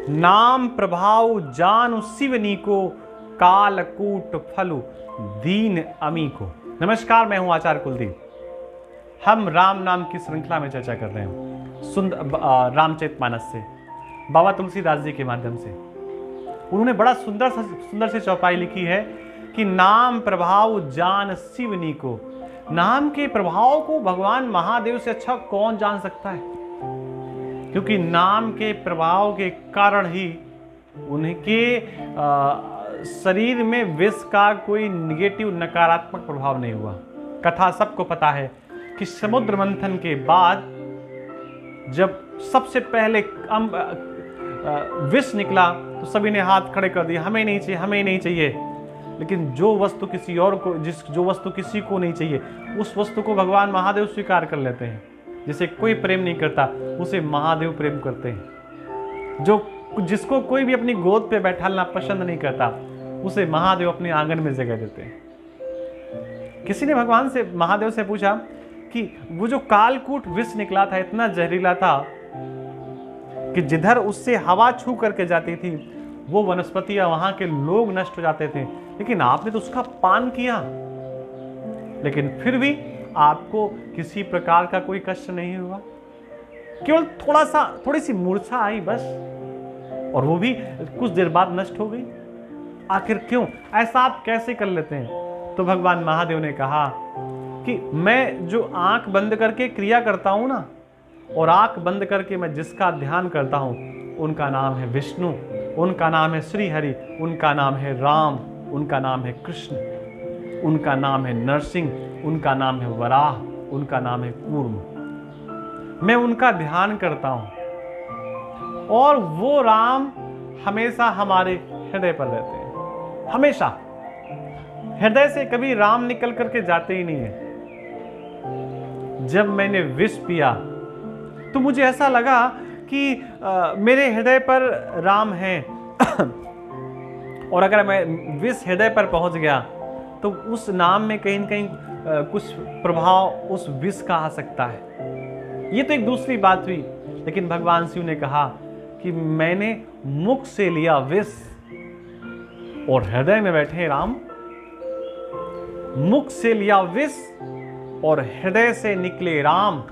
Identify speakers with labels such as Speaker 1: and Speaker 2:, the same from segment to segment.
Speaker 1: नाम प्रभाव जानु शिवनी को, कालकूट फलु दीन अमी को। नमस्कार, मैं हूं आचार्य कुलदीप। हम राम नाम की श्रृंखला में चर्चा कर रहे हैं रामचरितमानस से, बाबा तुलसीदास जी के माध्यम से। उन्होंने बड़ा सुंदर से चौपाई लिखी है कि नाम प्रभाव जान शिवनी को। नाम के प्रभाव को भगवान महादेव से अच्छा कौन जान सकता है, क्योंकि नाम के प्रभाव के कारण ही उनके शरीर में विष का कोई निगेटिव नकारात्मक प्रभाव नहीं हुआ। कथा सबको पता है कि समुद्र मंथन के बाद जब सबसे पहले विष निकला तो सभी ने हाथ खड़े कर दिए, हमें नहीं चाहिए, हमें नहीं चाहिए। लेकिन जो वस्तु किसी और को, जो वस्तु किसी को नहीं चाहिए, उस वस्तु को भगवान महादेव स्वीकार कर लेते हैं। जिसे कोई प्रेम नहीं करता उसे महादेव प्रेम करते हैं। जिसको कोई भी अपनी गोद पे बैठाना पसंद नहीं करता उसे महादेव अपने आंगन में जगह देते हैं। किसी ने भगवान से, महादेव से पूछा कि वो जो कालकूट विष निकला था इतना जहरीला था कि जिधर उससे हवा छू करके जाती थी वो वनस्पतियां, वहां के लोग नष्ट हो जाते थे, लेकिन आपने तो उसका पान किया, लेकिन फिर भी आपको किसी प्रकार का कोई कष्ट नहीं हुआ। केवल थोड़ी सी मूर्छा आई बस, और वो भी कुछ देर बाद नष्ट हो गई। आखिर क्यों? ऐसा आप कैसे कर लेते हैं? तो भगवान महादेव ने कहा कि मैं जो आंख बंद करके क्रिया करता हूं ना, और आंख बंद करके मैं जिसका ध्यान करता हूं, उनका नाम है विष्णु, उनका नाम है श्री हरि, उनका नाम है राम, उनका नाम है कृष्ण, उनका नाम है नरसिंह, उनका नाम है वराह, उनका नाम है कूर्म। मैं उनका ध्यान करता हूं और वो राम हमेशा हमारे हृदय पर रहते हैं। हमेशा हृदय से कभी राम निकल करके जाते ही नहीं है। जब मैंने विष पिया तो मुझे ऐसा लगा कि मेरे हृदय पर राम है और अगर मैं विष हृदय पर पहुंच गया तो उस नाम में कहीं न कहीं कुछ प्रभाव उस विष का आ सकता है। ये तो एक दूसरी बात हुई, लेकिन भगवान शिव ने कहा कि मैंने मुख से लिया विष और हृदय में बैठे राम। मुख से लिया विष और हृदय से निकले राम,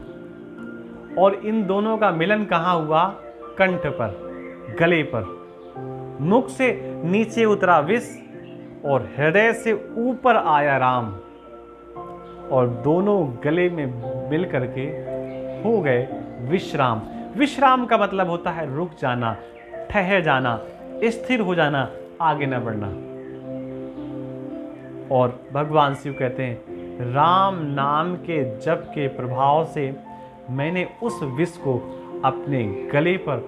Speaker 1: और इन दोनों का मिलन कहां हुआ? कंठ पर, गले पर। मुख से नीचे उतरा विष और हृदय से ऊपर आया राम, और दोनों गले में मिल करके हो गए विश्राम। विश्राम का मतलब होता है रुक जाना, ठहर जाना, स्थिर हो जाना, आगे न बढ़ना। और भगवान शिव कहते हैं राम नाम के जप के प्रभाव से मैंने उस विष को अपने गले पर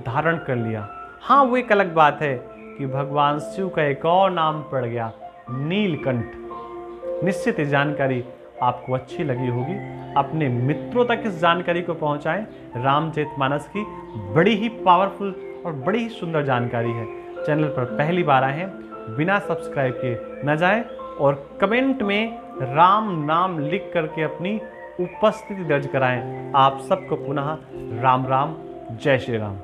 Speaker 1: धारण कर लिया। हाँ, वो एक अलग बात है कि भगवान शिव का एक और नाम पड़ गया, नीलकंठ। निश्चित ये जानकारी आपको अच्छी लगी होगी। अपने मित्रों तक इस जानकारी को पहुंचाएं। रामचरितमानस की बड़ी ही पावरफुल और बड़ी ही सुंदर जानकारी है। चैनल पर पहली बार आए हैं, बिना सब्सक्राइब किए न जाएं और कमेंट में राम नाम लिख करके अपनी उपस्थिति दर्ज कराएं। आप सबको पुनः राम राम, जय श्री राम।